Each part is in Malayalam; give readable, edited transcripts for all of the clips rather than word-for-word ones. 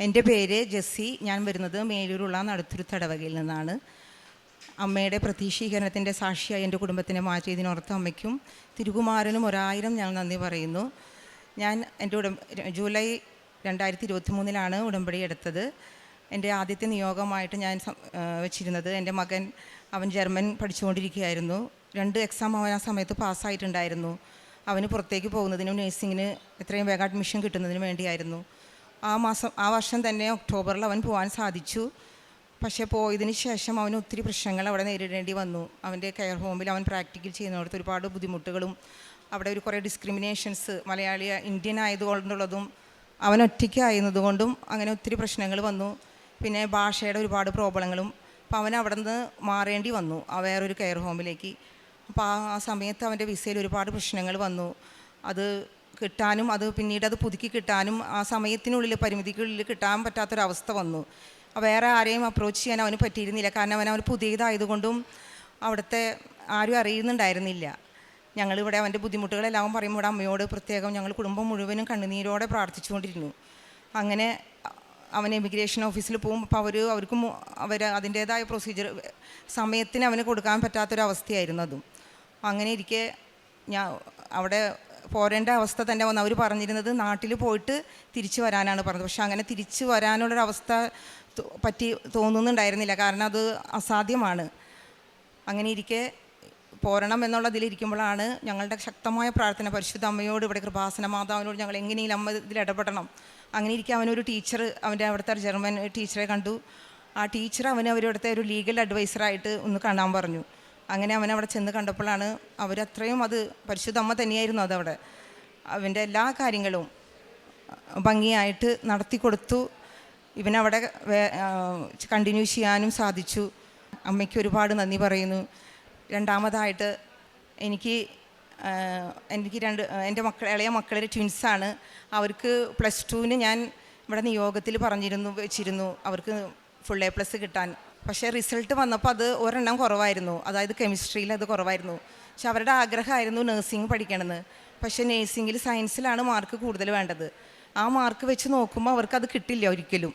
എൻ്റെ പേര് ജെസ്സി. ഞാൻ വരുന്നത് മേലൂരുള്ള നടുത്തുരു തടവകയിൽ നിന്നാണ്. അമ്മയുടെ പ്രതീക്ഷീകരണത്തിൻ്റെ സാക്ഷിയായി എൻ്റെ കുടുംബത്തിനെ മാറ്റിയതിനോർത്ത് അമ്മയ്ക്കും തിരുകുമാരനും 1000 ഞാൻ നന്ദി പറയുന്നു. ഞാൻ എൻ്റെ ജൂലൈ 2023 ഉടമ്പടി എടുത്തത്. എൻ്റെ ആദ്യത്തെ നിയോഗമായിട്ട് ഞാൻ വെച്ചിരുന്നത് എൻ്റെ മകൻ. അവൻ ജർമ്മൻ പഠിച്ചുകൊണ്ടിരിക്കുകയായിരുന്നു. 2 എക്സാം അവൻ ആ സമയത്ത് പാസ്സായിട്ടുണ്ടായിരുന്നു. അവന് പുറത്തേക്ക് പോകുന്നതിനും നേഴ്സിങ്ങിന് എത്രയും വേഗം അഡ്മിഷൻ കിട്ടുന്നതിന് വേണ്ടിയായിരുന്നു. ആ വർഷം തന്നെ ഒക്ടോബറിൽ അവൻ പോകാൻ സാധിച്ചു. പക്ഷേ പോയതിന് ശേഷം അവന് ഒത്തിരി പ്രശ്നങ്ങൾ അവിടെ നേരിടേണ്ടി വന്നു. അവൻ്റെ കെയർ ഹോമിൽ അവൻ പ്രാക്ടിക്കൽ ചെയ്യുന്നിടത്ത് ഒരുപാട് ബുദ്ധിമുട്ടുകളും അവിടെ കുറേ ഡിസ്ക്രിമിനേഷൻസ് ഇന്ത്യൻ ആയതുകൊണ്ടുള്ളതും അവൻ ഒറ്റയ്ക്കായിരുന്നതുകൊണ്ടും അങ്ങനെ ഒത്തിരി പ്രശ്നങ്ങൾ വന്നു. പിന്നെ ഭാഷയുടെ ഒരുപാട് പ്രോബ്ലങ്ങളും. അപ്പോൾ അവൻ അവിടെ നിന്ന് മാറേണ്ടി വന്നു വേറൊരു കെയർ ഹോമിലേക്ക്. അപ്പോൾ ആ സമയത്ത് അവൻ്റെ വിസയിൽ ഒരുപാട് പ്രശ്നങ്ങൾ വന്നു. അത് കിട്ടാനും പിന്നീട് അത് പുതുക്കി കിട്ടാനും ആ സമയത്തിനുള്ളിൽ പരിമിതിക്കുള്ളിൽ കിട്ടാൻ പറ്റാത്തൊരവസ്ഥ വന്നു. വേറെ ആരെയും അപ്രോച്ച് ചെയ്യാൻ അവന് പറ്റിയിരുന്നില്ല. കാരണം അവൻ പുതിയതായതുകൊണ്ടും അവിടുത്തെ ആരും അറിയുന്നുണ്ടായിരുന്നില്ല. ഞങ്ങളിവിടെ അവൻ്റെ ബുദ്ധിമുട്ടുകളെല്ലാം പറയുമ്പോൾ ഇവിടെ അമ്മയോട് പ്രത്യേകം ഞങ്ങൾ കുടുംബം മുഴുവനും കണ്ണുനീരോടെ പ്രാർത്ഥിച്ചുകൊണ്ടിരുന്നു. അങ്ങനെ അവൻ എമിഗ്രേഷൻ ഓഫീസിൽ പോകും. അപ്പോൾ അവർ അതിൻ്റേതായ പ്രൊസീജിയർ സമയത്തിന് അവന് കൊടുക്കാൻ പറ്റാത്തൊരവസ്ഥയായിരുന്നു അതും. അങ്ങനെ ഇരിക്കെ ഞാൻ അവിടെ പോരേണ്ട അവസ്ഥ തന്നെ വന്നു. അവർ പറഞ്ഞിരുന്നത് നാട്ടിൽ പോയിട്ട് തിരിച്ചു വരാനാണ് പറഞ്ഞത്. പക്ഷെ അങ്ങനെ തിരിച്ചു വരാനുള്ളൊരവസ്ഥ തോന്നുന്നുണ്ടായിരുന്നില്ല. കാരണം അത് അസാധ്യമാണ്. അങ്ങനെ ഇരിക്കെ പോരണം എന്നുള്ളതിലിരിക്കുമ്പോഴാണ് ഞങ്ങളുടെ ശക്തമായ പ്രാർത്ഥന പരിശുദ്ധ അമ്മയോട്, ഇവിടെ കൃപാസന മാതാവിനോട് ഞങ്ങൾ എങ്ങനെയും അമ്മ ഇതിൽ ഇടപെടണം. അങ്ങനെ ഇരിക്കുക അവനൊരു ടീച്ചർ, അവിടുത്തെ ജർമ്മൻ ടീച്ചറെ കണ്ടു. ആ ടീച്ചർ അവരവിടുത്തെ ഒരു ലീഗൽ അഡ്വൈസറായിട്ട് ഒന്ന് കാണാൻ പറഞ്ഞു. അങ്ങനെ അവനവിടെ ചെന്ന് കണ്ടപ്പോഴാണ് അവരത്രയും പരിശുദ്ധ അമ്മ തന്നെയായിരുന്നു അതവിടെ. അവൻ്റെ എല്ലാ കാര്യങ്ങളും ഭംഗിയായിട്ട് നടത്തി കൊടുത്തു. ഇവനവിടെ കണ്ടിന്യൂ ചെയ്യാനും സാധിച്ചു. അമ്മയ്ക്ക് ഒരുപാട് നന്ദി പറയുന്നു. രണ്ടാമതായിട്ട് എനിക്ക് എൻ്റെ ഇളയ മക്കൾ ട്വിൻസാണ്. അവർക്ക് +2 ഞാൻ ഇവിടെ നിയോഗത്തിൽ വെച്ചിരുന്നു അവർക്ക് ഫുൾ A+ കിട്ടാൻ. പക്ഷേ റിസൾട്ട് വന്നപ്പോൾ അത് ഒരെണ്ണം കുറവായിരുന്നു. അതായത് കെമിസ്ട്രിയിൽ അത് കുറവായിരുന്നു. പക്ഷെ അവരുടെ ആഗ്രഹമായിരുന്നു നഴ്സിംഗ് പഠിക്കണമെന്ന്. പക്ഷേ നഴ്സിംഗിൽ സയൻസിലാണ് മാർക്ക് കൂടുതൽ വേണ്ടത്. ആ മാർക്ക് വെച്ച് നോക്കുമ്പോൾ അവർക്കത് കിട്ടില്ല ഒരിക്കലും.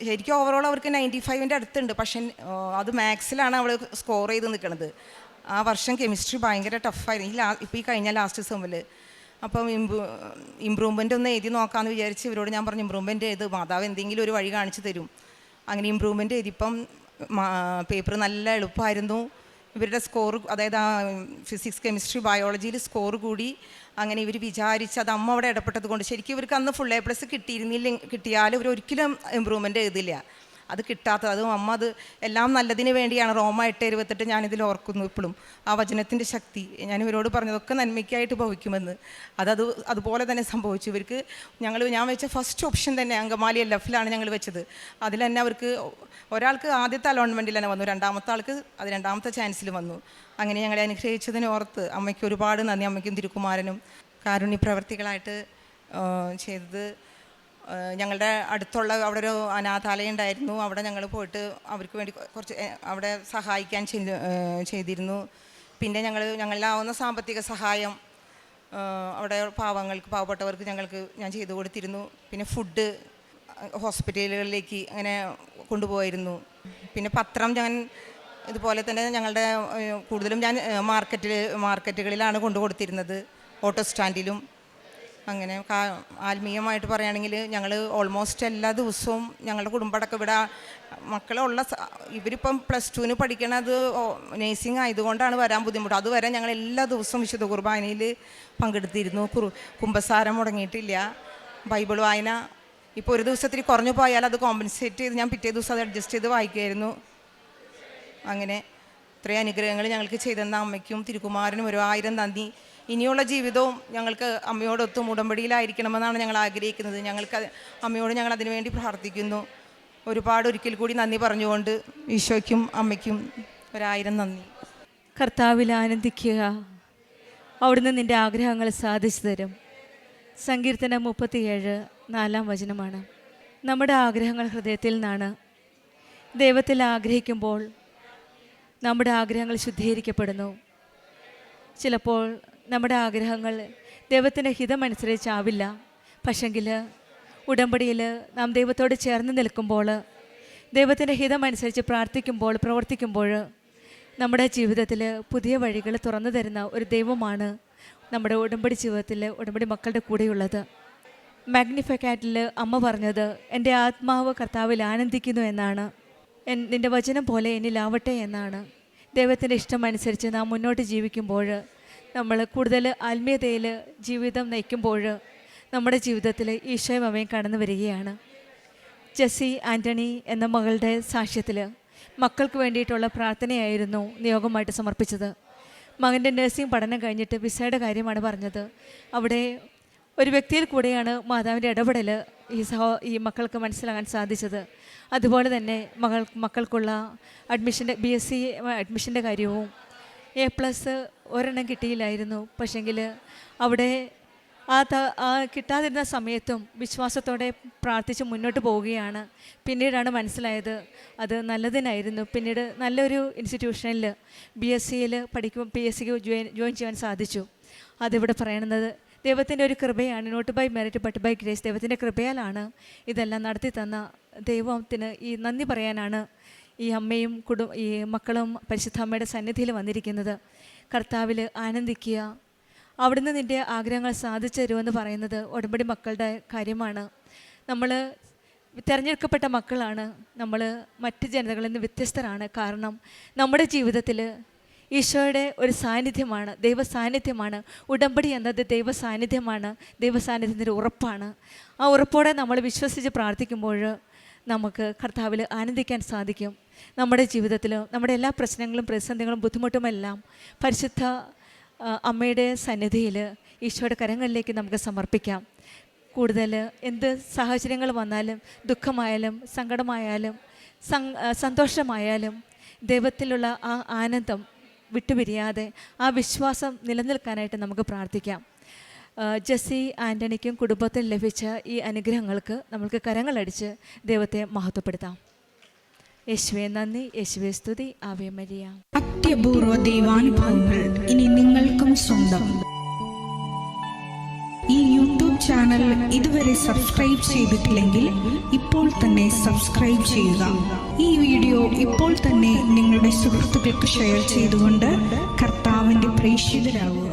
ശരിക്കും ഓവറോൾ അവർക്ക് 95ൻ്റെ അടുത്തുണ്ട്. പക്ഷേ അത് മാത്സിലാണ് അവൾ സ്കോർ ചെയ്ത് നിൽക്കുന്നത്. ആ വർഷം കെമിസ്ട്രി ഭയങ്കര ടഫായിരുന്നു. ഇപ്പോൾ ഈ കഴിഞ്ഞ ലാസ്റ്റ് സെമ്മിൽ. അപ്പം ഇമ്പ്രൂവ്മെൻ്റ് ഒന്ന് എഴുതി നോക്കാമെന്ന് വിചാരിച്ച് ഇവരോട് ഞാൻ പറഞ്ഞു, ഇമ്പ്രൂവ്മെൻ്റ് ചെയ്ത് മാതാവ് എന്തെങ്കിലും ഒരു വഴി കാണിച്ചു തരും. അങ്ങനെ ഇമ്പ്രൂവ്മെൻ്റ് എഴുതിയപ്പം പേപ്പർ നല്ല എളുപ്പമായിരുന്നു. ഇവരുടെ സ്കോർ, അതായത് ഫിസിക്സ് കെമിസ്ട്രി ബയോളജിയിൽ സ്കോർ കൂടി. അങ്ങനെ ഇവർ വിചാരിച്ച് അത് അമ്മ അവിടെ ഇടപെട്ടത് കൊണ്ട് ശരിക്കും ഇവർക്ക് അന്ന് ഫുൾ A+ കിട്ടിയാലും ഇവർ ഒരിക്കലും ഇമ്പ്രൂവ്മെൻ്റ് എഴുതില്ല. അത് കിട്ടാത്തത് അതും അമ്മ എല്ലാം നല്ലതിന് വേണ്ടിയാണ്. റോമ 8:28 ഞാനിതിൽ ഓർക്കുന്നു ഇപ്പോഴും. ആ വചനത്തിൻ്റെ ശക്തി ഞാൻ ഇവരോട് പറഞ്ഞതൊക്കെ നന്മയ്ക്കായിട്ട് ഭവിക്കുമെന്ന്. അതുപോലെ തന്നെ സംഭവിച്ചു. ഇവർക്ക് ഞാൻ വെച്ച ഫസ്റ്റ് ഓപ്ഷൻ തന്നെ അങ്കമാലി LFലാണ് ഞങ്ങൾ വെച്ചത്. അതിൽ തന്നെ അവർക്ക് ഒരാൾക്ക് ആദ്യത്തെ അലോൺമെൻറ്റിൽ തന്നെ വന്നു, രണ്ടാമത്തെ ആൾക്ക് രണ്ടാമത്തെ ചാൻസിൽ വന്നു. അങ്ങനെ ഞങ്ങളെ അനുഗ്രഹിച്ചതിന് ഓർത്ത് അമ്മയ്ക്ക് ഒരുപാട് നന്ദി. അമ്മയ്ക്കും തിരുക്കുമാരനും കാരുണ്യ പ്രവർത്തികളായിട്ട് ചെയ്തത്. ഞങ്ങളുടെ അടുത്തുള്ള അവിടെ ഒരു അനാഥാലയം ഉണ്ടായിരുന്നു. അവിടെ ഞങ്ങൾ പോയിട്ട് അവർക്ക് വേണ്ടി കുറച്ച് അവിടെ സഹായിക്കാൻ ചെയ്തിരുന്നു. പിന്നെ ഞങ്ങളിലാവുന്ന സാമ്പത്തിക സഹായം അവിടെ പാവപ്പെട്ടവർക്ക് ഞാൻ ചെയ്തു കൊടുത്തിരുന്നു. പിന്നെ ഫുഡ് ഹോസ്പിറ്റലുകളിലേക്ക് അങ്ങനെ കൊണ്ടുപോയിരുന്നു. പിന്നെ പത്രം ഞാൻ ഇതുപോലെ തന്നെ ഞങ്ങളുടെ കൂടുതലും ഞാൻ മാർക്കറ്റുകളിലാണ് കൊണ്ടുകൊടുത്തിരുന്നത്, ഓട്ടോ സ്റ്റാൻഡിലും. അങ്ങനെ ആത്മീയമായിട്ട് പറയുകയാണെങ്കിൽ ഞങ്ങൾ ഓൾമോസ്റ്റ് എല്ലാ ദിവസവും ഞങ്ങളുടെ കുടുംബമടക്കം ഇവിടെ ഇവരിപ്പം +2 പഠിക്കണത് നേഴ്സിംഗ് ആയതുകൊണ്ടാണ് വരാൻ ബുദ്ധിമുട്ട്. അതുവരെ ഞങ്ങൾ എല്ലാ ദിവസവും വിശുദ്ധ കുർബാനയിൽ പങ്കെടുത്തിരുന്നു. കുമ്പസാരം മുടങ്ങിയിട്ടില്ല. ബൈബിൾ വായന ഇപ്പോൾ ഒരു ദിവസത്തിൽ കുറഞ്ഞു പോയാൽ അത് കോമ്പൻസേറ്റ് ചെയ്ത് ഞാൻ പിറ്റേ ദിവസം അത് അഡ്ജസ്റ്റ് ചെയ്ത് വായിക്കുമായിരുന്നു. അങ്ങനെ ഇത്രയും അനുഗ്രഹങ്ങൾ ഞങ്ങൾക്ക് ചെയ്തെന്ന അമ്മയ്ക്കും തിരുക്കുമാരനും 1000 നന്ദി. ഇനിയുള്ള ജീവിതവും ഞങ്ങൾക്ക് അമ്മയോടൊത്തും ഉടമ്പടിയിലായിരിക്കണമെന്നാണ് ഞങ്ങൾ ആഗ്രഹിക്കുന്നത്. അമ്മയോട് ഞങ്ങൾ അതിനുവേണ്ടി പ്രാർത്ഥിക്കുന്നു. ഒരിക്കൽ കൂടി നന്ദി പറഞ്ഞുകൊണ്ട് ഈശോയ്ക്കും അമ്മയ്ക്കും 1000 നന്ദി. കർത്താവിൽ ആനന്ദിക്കുക. അവിടുന്ന് നിൻ്റെ ആഗ്രഹങ്ങൾ സാധിച്ചു തരും. സങ്കീർത്തനം 37:4 നമ്മുടെ ആഗ്രഹങ്ങൾ ഹൃദയത്തിൽ നിന്നാണ്. ദൈവത്തിൽ ആഗ്രഹിക്കുമ്പോൾ നമ്മുടെ ആഗ്രഹങ്ങൾ ശുദ്ധീകരിക്കപ്പെടുന്നു. ചിലപ്പോൾ നമ്മുടെ ആഗ്രഹങ്ങൾ ദൈവത്തിൻ്റെ ഹിതമനുസരിച്ചാവില്ല. പക്ഷെങ്കിൽ ഉടമ്പടിയിൽ നാം ദൈവത്തോട് ചേർന്ന് നിൽക്കുമ്പോൾ, ദൈവത്തിൻ്റെ ഹിതമനുസരിച്ച് പ്രാർത്ഥിക്കുമ്പോൾ, പ്രവർത്തിക്കുമ്പോൾ നമ്മുടെ ജീവിതത്തിൽ പുതിയ വഴികൾ തുറന്നു തരുന്ന ഒരു ദൈവമാണ് നമ്മുടെ ഉടമ്പടി ജീവിതത്തിൽ ഉടമ്പടി മക്കളുടെ കൂടെയുള്ളത്. മാഗ്നിഫിക്കാറ്റിൽ അമ്മ പറഞ്ഞത്, എൻ്റെ ആത്മാവ് കർത്താവിൽ ആനന്ദിക്കുന്നു എന്നാണ്. നിൻ്റെ വചനം പോലെ എന്നിലാവട്ടെ എന്നാണ്. ദൈവത്തിൻ്റെ ഇഷ്ടമനുസരിച്ച് നാം മുന്നോട്ട് ജീവിക്കുമ്പോൾ, നമ്മൾ കൂടുതൽ ആത്മീയതയിൽ ജീവിതം നയിക്കുമ്പോൾ നമ്മുടെ ജീവിതത്തിൽ ഈശോയും അമ്മയും കടന്നു വരികയാണ്. ജെസ്സി ആൻ്റണി എന്ന മകളുടെ സാക്ഷ്യത്തിൽ മക്കൾക്ക് വേണ്ടിയിട്ടുള്ള പ്രാർത്ഥനയായിരുന്നു നിയോഗമായിട്ട് സമർപ്പിച്ചത്. മകൻ്റെ നഴ്സിംഗ് പഠനം കഴിഞ്ഞിട്ട് വിസയുടെ കാര്യമാണ് പറഞ്ഞത്. അവിടെ ഒരു വ്യക്തിയിൽ കൂടെയാണ് മാതാവിൻ്റെ ഇടപെടൽ ഈ മക്കൾക്ക് മനസ്സിലാകാൻ സാധിച്ചത്. അതുപോലെ തന്നെ മക്കൾക്കുള്ള BSc അഡ്മിഷൻ്റെ കാര്യവും A+ ഒരെണ്ണം കിട്ടിയില്ലായിരുന്നു. പക്ഷെങ്കിൽ അവിടെ കിട്ടാതിരുന്ന സമയത്തും വിശ്വാസത്തോടെ പ്രാർത്ഥിച്ച് മുന്നോട്ട് പോവുകയാണ്. പിന്നീടാണ് മനസ്സിലായത് അത് നല്ലതിനായിരുന്നു. പിന്നീട് നല്ലൊരു ഇൻസ്റ്റിറ്റ്യൂഷനിൽ BScയിൽ PScക്ക് ജോയിൻ ചെയ്യാൻ സാധിച്ചു. അതിവിടെ പറയുന്നത് ദൈവത്തിൻ്റെ ഒരു കൃപയാണ്. Not by merit but by grace. ദൈവത്തിൻ്റെ കൃപയാലാണ് ഇതെല്ലാം നടത്തി തന്ന ദൈവത്തിന് ഈ നന്ദി പറയാനാണ് ഈ അമ്മയും ഈ മക്കളും പരിശുദ്ധ അമ്മയുടെ സന്നിധിയിൽ വന്നിരിക്കുന്നത്. കർത്താവിൽ ആനന്ദിക്കുക, അവിടുന്ന് നിൻ്റെ ആഗ്രഹങ്ങൾ സാധിച്ചു തരുമെന്ന് പറയുന്നത് ഉടമ്പടി മക്കളുടെ കാര്യമാണ്. നമ്മൾ തിരഞ്ഞെടുക്കപ്പെട്ട മക്കളാണ്. നമ്മൾ മറ്റ് ജനതകളിൽ നിന്ന് വ്യത്യസ്തരാണ്. കാരണം നമ്മുടെ ജീവിതത്തിൽ ഈശോയുടെ ഒരു സാന്നിധ്യമാണ്, ദൈവ സാന്നിധ്യമാണ്. ഉടമ്പടി എന്നത് ദൈവ സാന്നിധ്യമാണ്, ദൈവ സാന്നിധ്യത്തിൻ്റെ ഉറപ്പാണ്. ആ ഉറപ്പോടെ നമ്മൾ വിശ്വസിച്ച് പ്രാർത്ഥിക്കുമ്പോൾ നമുക്ക് കർത്താവിൽ ആനന്ദിക്കാൻ സാധിക്കും. നമ്മുടെ ജീവിതത്തിൽ നമ്മുടെ എല്ലാ പ്രശ്നങ്ങളും പ്രതിസന്ധികളും ബുദ്ധിമുട്ടുമെല്ലാം പരിശുദ്ധ അമ്മയുടെ സന്നിധിയിൽ ഈശോയുടെ കരങ്ങളിലേക്ക് നമുക്ക് സമർപ്പിക്കാം. കൂടുതൽ എന്ത് സാഹചര്യങ്ങൾ വന്നാലും, ദുഃഖമായാലും സങ്കടമായാലും സന്തോഷമായാലും ദൈവത്തിലുള്ള ആ ആനന്ദം വിട്ടുപിരിയാതെ ആ വിശ്വാസം നിലനിൽക്കാനായിട്ട് നമുക്ക് പ്രാർത്ഥിക്കാം. ജെസ്സി ആൻ്റണിക്കും കുടുംബത്തിന് ലഭിച്ച ഈ അനുഗ്രഹങ്ങൾക്ക് നമ്മൾക്ക് കരങ്ങളടിച്ച് ദൈവത്തെ മഹത്വപ്പെടുത്താം. യേശുവേ നന്ദി, യേശുവേ സ്തുതി, ആവേ മരിയ. അത്യപൂർവ ദൈവാനുഭവങ്ങൾ ഇനി നിങ്ങൾക്കും സ്വന്തം. ഈ യൂട്യൂബ് ചാനൽ ഇതുവരെ സബ്സ്ക്രൈബ് ചെയ്തിട്ടില്ലെങ്കിൽ ഇപ്പോൾ തന്നെ സബ്സ്ക്രൈബ് ചെയ്യുക. ഈ വീഡിയോ ഇപ്പോൾ തന്നെ നിങ്ങളുടെ സുഹൃത്തുക്കൾക്ക് ഷെയർ ചെയ്തുകൊണ്ട് കർത്താവിൻ്റെ പ്രേക്ഷിതരാകുക.